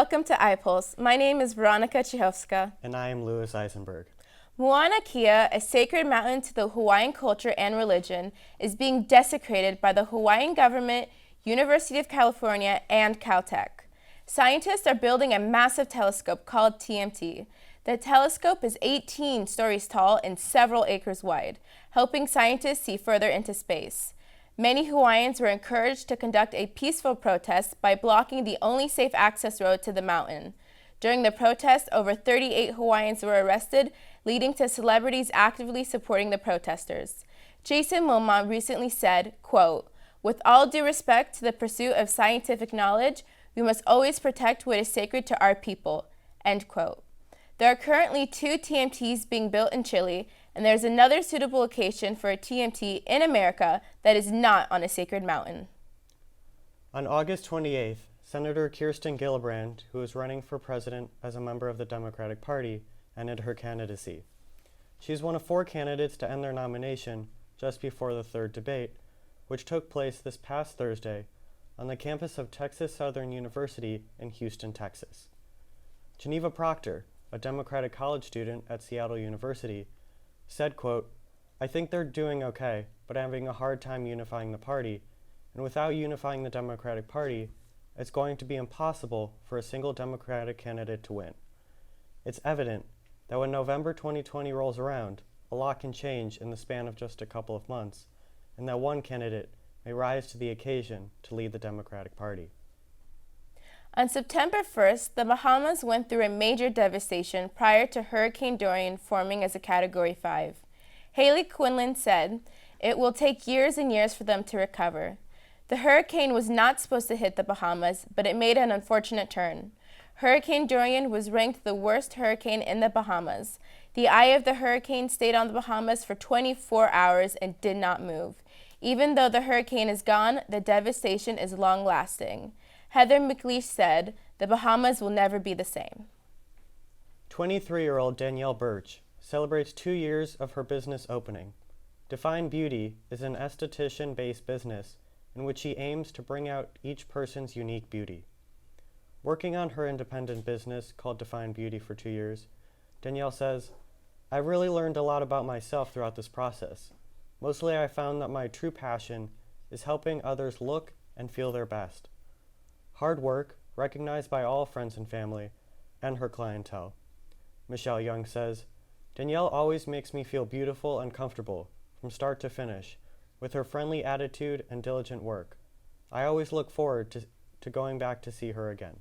Welcome to iPulse. My name is Veronica Chihovska. And I am Louis Eisenberg. Mauna Kea, a sacred mountain to the Hawaiian culture and religion, is being desecrated by the Hawaiian government, University of California, and Caltech. Scientists are building a massive telescope called TMT. The telescope is 18 stories tall and several acres wide, helping scientists see further into space. Many Hawaiians were encouraged to conduct a peaceful protest by blocking the only safe access road to the mountain. During the protest, over 38 Hawaiians were arrested, leading to celebrities actively supporting the protesters. Jason Momoa recently said, quote, "With all due respect to the pursuit of scientific knowledge, we must always protect what is sacred to our people," end quote. There are currently 2 TMTs being built in Chile, and there's another suitable location for a TMT in America that is not on a sacred mountain. On August 28th, Senator Kirsten Gillibrand, who is running for president as a member of the Democratic Party, ended her candidacy. She's one of 4 candidates to end their nomination just before the 3rd debate, which took place this past Thursday on the campus of Texas Southern University in Houston, Texas. Geneva Proctor, a Democratic college student at Seattle University, said, quote, "I think they're doing okay, but having a hard time unifying the party, and without unifying the Democratic Party, it's going to be impossible for a single Democratic candidate to win. It's evident that when November 2020 rolls around, a lot can change in the span of just a couple of months, and that one candidate may rise to the occasion to lead the Democratic Party." On September 1st, the Bahamas went through a major devastation prior to Hurricane Dorian forming as a Category 5. Haley Quinlan said, "It will take years and years for them to recover." The hurricane was not supposed to hit the Bahamas, but it made an unfortunate turn. Hurricane Dorian was ranked the worst hurricane in the Bahamas. The eye of the hurricane stayed on the Bahamas for 24 hours and did not move. Even though the hurricane is gone, the devastation is long-lasting. Heather McLeish said, "The Bahamas will never be the same." 23-year-old Danielle Birch celebrates 2 years of her business opening. Define Beauty is an esthetician-based business in which she aims to bring out each person's unique beauty. Working on her independent business called Define Beauty for 2 years, Danielle says, "I really learned a lot about myself throughout this process. Mostly I found that my true passion is helping others look and feel their best. Hard work, recognized by all friends and family, and her clientele." Michelle Young says, "Danielle always makes me feel beautiful and comfortable from start to finish with her friendly attitude and diligent work. I always look forward to going back to see her again."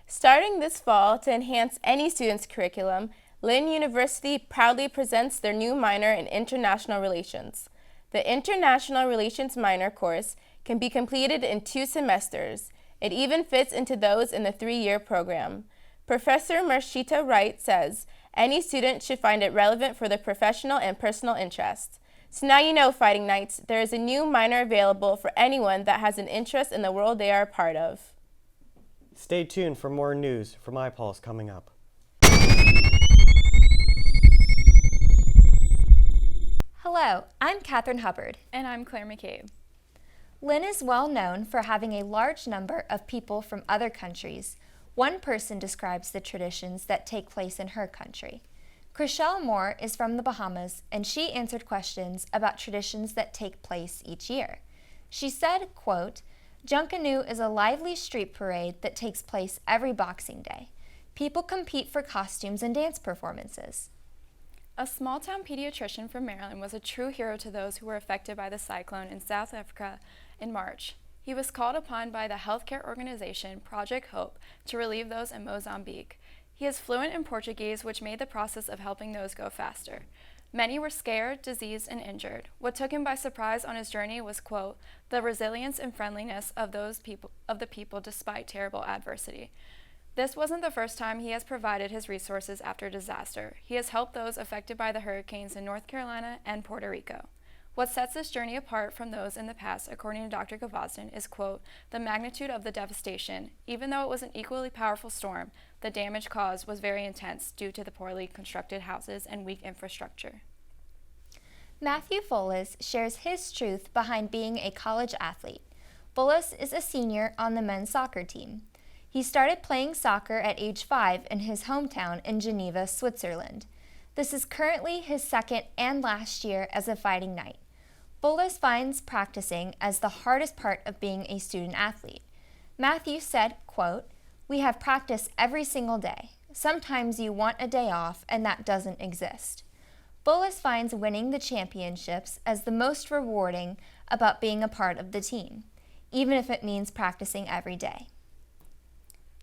Starting this fall, to enhance any student's curriculum, Lynn University proudly presents their new minor in International Relations. The International Relations minor course can be completed in 2 semesters. It even fits into those in the 3-year program. Professor Marshita Wright says, "Any student should find it relevant for their professional and personal interests." So now you know, Fighting Knights, there is a new minor available for anyone that has an interest in the world they are a part of. Stay tuned for more news from iPulse coming up. Hello, I'm Katherine Hubbard. And I'm Claire McCabe. Lynn is well known for having a large number of people from other countries. One person describes the traditions that take place in her country. Chriselle Moore is from the Bahamas, and she answered questions about traditions that take place each year. She said, quote, "Junkanoo is a lively street parade that takes place every Boxing Day. People compete for costumes and dance performances." A small-town pediatrician from Maryland was a true hero to those who were affected by the cyclone in South Africa in March. He was called upon by the healthcare organization Project Hope to relieve those in Mozambique. He is fluent in Portuguese, which made the process of helping those go faster. Many were scared, diseased, and injured. What took him by surprise on his journey was, quote, "the resilience and friendliness of the people despite terrible adversity." This wasn't the first time he has provided his resources after disaster. He has helped those affected by the hurricanes in North Carolina and Puerto Rico. What sets this journey apart from those in the past, according to Dr. Gavazdan, is, quote, "the magnitude of the devastation. Even though it was an equally powerful storm, the damage caused was very intense due to the poorly constructed houses and weak infrastructure." Matthew Folas shares his truth behind being a college athlete. Folas is a senior on the men's soccer team. He started playing soccer at age 5 in his hometown in Geneva, Switzerland. This is currently his second and last year as a Fighting Knight. Bullis finds practicing as the hardest part of being a student athlete. Matthew said, quote, "We have practice every single day. Sometimes you want a day off, and that doesn't exist." Bullis finds winning the championships as the most rewarding about being a part of the team, even if it means practicing every day.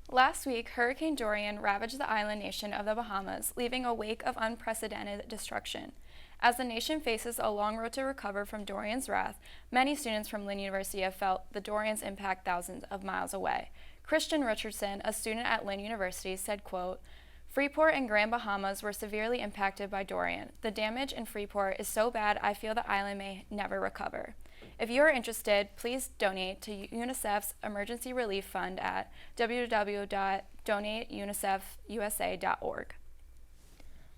Last week, Hurricane Dorian ravaged the island nation of the Bahamas, leaving a wake of unprecedented destruction. As the nation faces a long road to recover from Dorian's wrath, many students from Lynn University have felt the Dorian's impact thousands of miles away. Christian Richardson, a student at Lynn University, said, quote, "Freeport and Grand Bahamas were severely impacted by Dorian. The damage in Freeport is so bad I feel the island may never recover. If you are interested, please donate to UNICEF's Emergency Relief Fund at www.donateunicef.usa.org.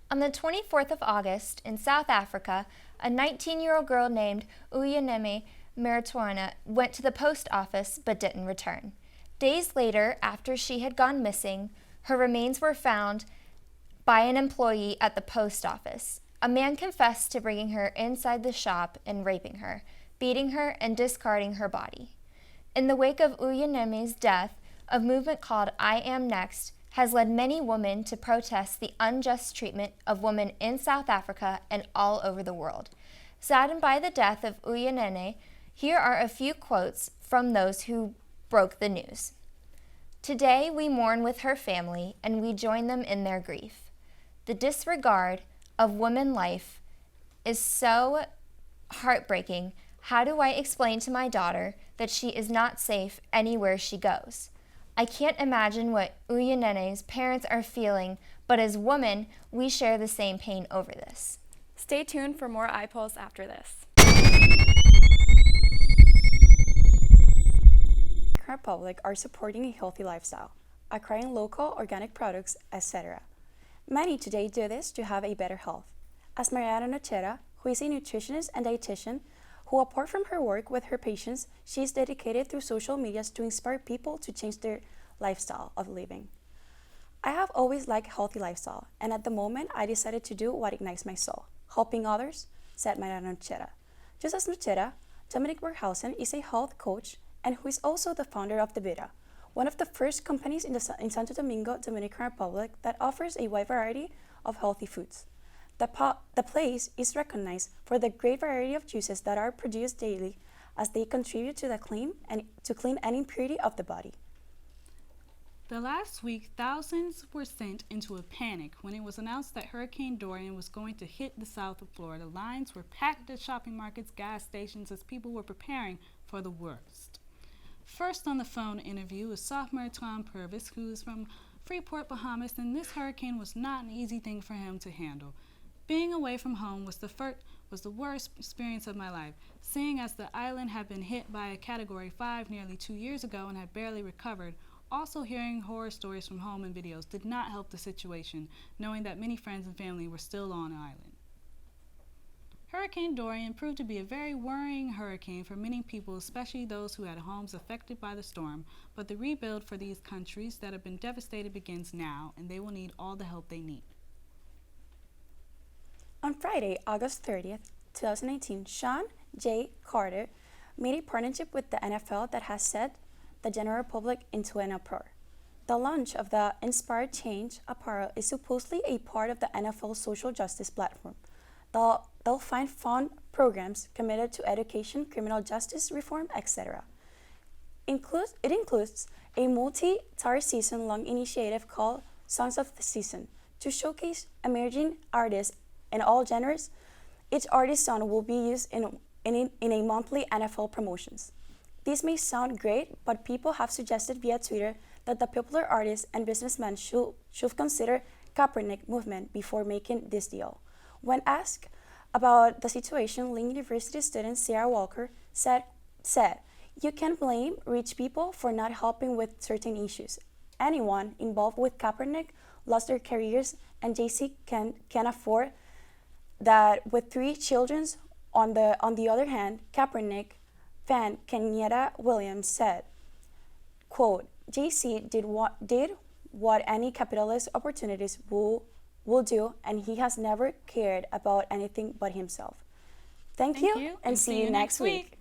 On the 24th of August, in South Africa, a 19-year-old girl named Uyaneme Maritwana went to the post office but didn't return. Days later, after she had gone missing, her remains were found by an employee at the post office. A man confessed to bringing her inside the shop and raping her, beating her, and discarding her body. In the wake of Uyaneme's death, a movement called I Am Next has led many women to protest the unjust treatment of women in South Africa and all over the world. Saddened by the death of Uyanene, here are a few quotes from those who broke the news. "Today we mourn with her family and we join them in their grief. The disregard of woman life is so heartbreaking. How do I explain to my daughter that she is not safe anywhere she goes? I can't imagine what Uyanene's parents are feeling, but as women, we share the same pain over this." Stay tuned for more iPulse after this. Republic are supporting a healthy lifestyle, acquiring local organic products, etc. Many today do this to have a better health. As Mariana Nochera, who is a nutritionist and dietitian, who apart from her work with her patients, she is dedicated through social medias to inspire people to change their lifestyle of living. "I have always liked healthy lifestyle, and at the moment I decided to do what ignites my soul, helping others," said Mariana Nochera. Just as Nochera, Dominic Berghausen is a health coach and who is also the founder of The Vida, one of the first companies in Santo Domingo, Dominican Republic that offers a wide variety of healthy foods. The place is recognized for the great variety of juices that are produced daily as they contribute to the clean and impurity of the body. The last week, thousands were sent into a panic when it was announced that Hurricane Dorian was going to hit the south of Florida. Lines were packed at shopping markets, gas stations, as people were preparing for the worst. First on the phone interview is sophomore Tom Purvis, who is from Freeport, Bahamas, and this hurricane was not an easy thing for him to handle. Being away from home was the worst experience of my life, seeing as the island had been hit by a Category 5 nearly 2 years ago and had barely recovered. Also hearing horror stories from home and videos did not help the situation, knowing that many friends and family were still on the island. Hurricane Dorian proved to be a very worrying hurricane for many people, especially those who had homes affected by the storm, but the rebuild for these countries that have been devastated begins now, and they will need all the help they need. On Friday, August 30th, 2019, Sean J. Carter made a partnership with the NFL that has set the general public into an uproar. The launch of the Inspired Change apparel is supposedly a part of the NFL's social justice platform. They'll find fund programs committed to education, criminal justice reform, etc. It includes a multi-tier season-long initiative called Songs of the Season to showcase emerging artists in all genres. Each artist's song will be used in a monthly NFL promotions. This may sound great, but people have suggested via Twitter that the popular artists and businessmen should consider Kaepernick movement before making this deal. When asked about the situation, Lynn University student Sarah Walker said, "You can't blame rich people for not helping with certain issues. Anyone involved with Kaepernick lost their careers, and JC can afford that with 3 children." On the other hand, Kaepernick fan Kenyatta Williams said, quote, JC did what any capitalist opportunist will do, and he has never cared about anything but himself. Thank you, and see you next week.